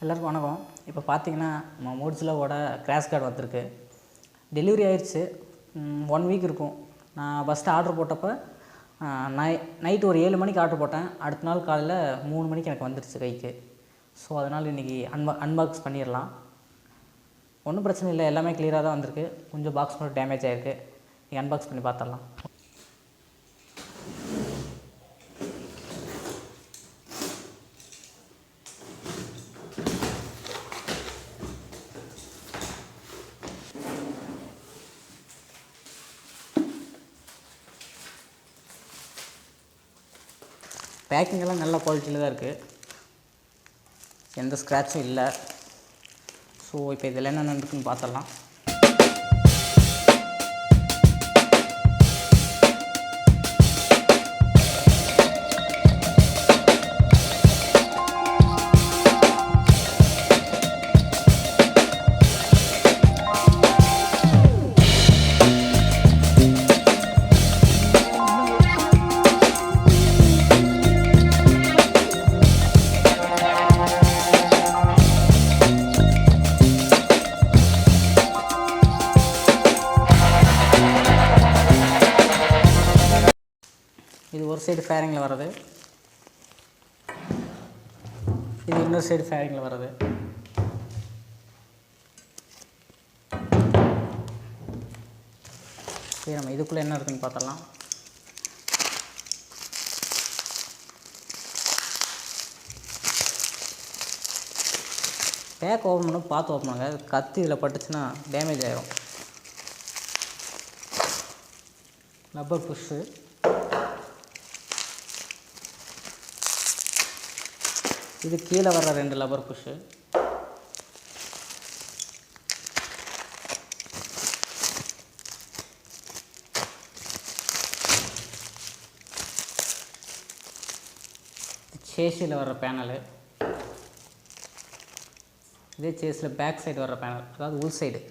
எல்லாருக்கும் வணக்கம். இப்போ பார்த்தீங்கன்னா நம்ம மோட்ஸிலாவோட கிராஷ் கார்டு வந்திருக்கு. டெலிவரி ஆயிடுச்சு. 1 வீக் இருக்கும். நான் ஃபஸ்ட்டு ஆர்டர் போட்டப்போ நைட்டு ஒரு 7 மணிக்கு ஆர்டர் போட்டேன். அடுத்த நாள் காலையில் 3 மணிக்கு எனக்கு வந்துடுச்சு கைக்கு. ஸோ அதனால் இன்றைக்கி அன்பாக்ஸ் பண்ணிடலாம். ஒன்றும் பிரச்சனை இல்லை, எல்லாமே கிளியராக தான் வந்திருக்கு. கொஞ்சம் பாக்ஸ் மட்டும் டேமேஜ் ஆகிருக்கு. நீங்கள் அன்பாக்ஸ் பண்ணி பார்த்துடலாம். பேக்கிங்கெல்லாம் நல்ல குவாலிட்டியில் தான் இருக்குது, எந்த ஸ்க்ராட்சும் இல்லை. ஸோ இப்போ இதில் என்னென்ன இருக்குதுன்னு பார்த்துடலாம். இது ஒரு சைடு ஃபேரிங்கில் வர்றது, இது இன்னொரு சைடு ஃபேரிங்கில் வர்றது. சரி, நம்ம இதுக்குள்ளே என்ன இருக்குதுன்னு பார்த்தலாம். பேக் ஓப்பன் பண்ண பார்த்து ஓப்பன் பண்ணுங்க. கத்தி இதில் பட்டுச்சுன்னா டேமேஜ் ஆகிடும். ரப்பர் புஷ்ஷு, இது கீழே வர்ற 2 ரப்பர் புஷ்ஷு. சேஸில் வர்ற பேனலு, இதே சேஸில் பேக் சைடு வர்ற பேனல், அதாவது உள் சைடு.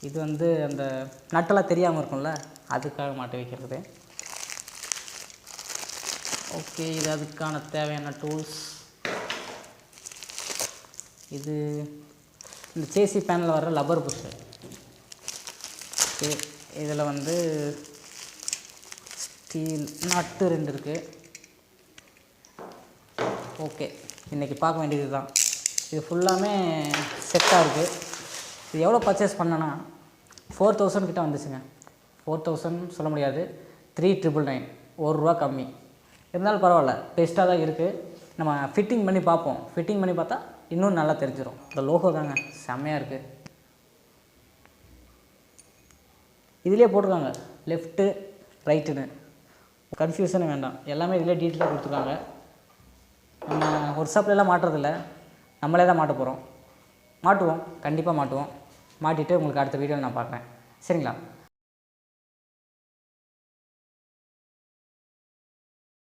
இது வந்து அந்த நட்டெல்லாம் தெரியாமல் இருக்கும்ல, அதுக்காக மாட்டி வைக்கிறது. ஓகே, இது அதுக்கான தேவையான டூல்ஸ். இது இந்த சேசி பேனில் வர்ற ரப்பர் புஷ்ஷு. ஓகே, இதில் வந்து ஸ்டீல் நட்டு 2 இருக்குது. ஓகே, இன்றைக்கி பார்க்க வேண்டியது தான். இது ஃபுல்லாமே செட்டாக இருக்குது. இது எவ்வளோ பர்ச்சேஸ் பண்ணேன்னா 4000 கிட்ட வந்துச்சுங்க. 4000 சொல்ல முடியாது, 3999, ₹1 கம்மி. இருந்தாலும் பரவாயில்ல, பெஸ்ட்டாக தான் இருக்குது. நம்ம ஃபிட்டிங் பண்ணி பார்ப்போம். ஃபிட்டிங் பண்ணி பார்த்தா இன்னும் நல்லா தெரிஞ்சிடும். இந்த லோகோ தாங்க செம்மையாக இருக்குது. இதிலே போட்டிருக்காங்க லெஃப்ட்டு ரைட்டுன்னு, கன்ஃபியூஷனே வேண்டாம். எல்லாமே இதிலே டீட்டெயிலாக கொடுத்துருக்காங்க. நம்ம ஒர்க் ஷாப்லாம் மாட்டுறதில்ல, நம்மளே தான் மாட்ட போகிறோம். மாட்டுவோம், கண்டிப்பாக மாட்டுவோம். மாட்டிட்டு உங்களுக்கு அடுத்த வீடியோவில் நான் பார்க்குறேன். சரிங்களா?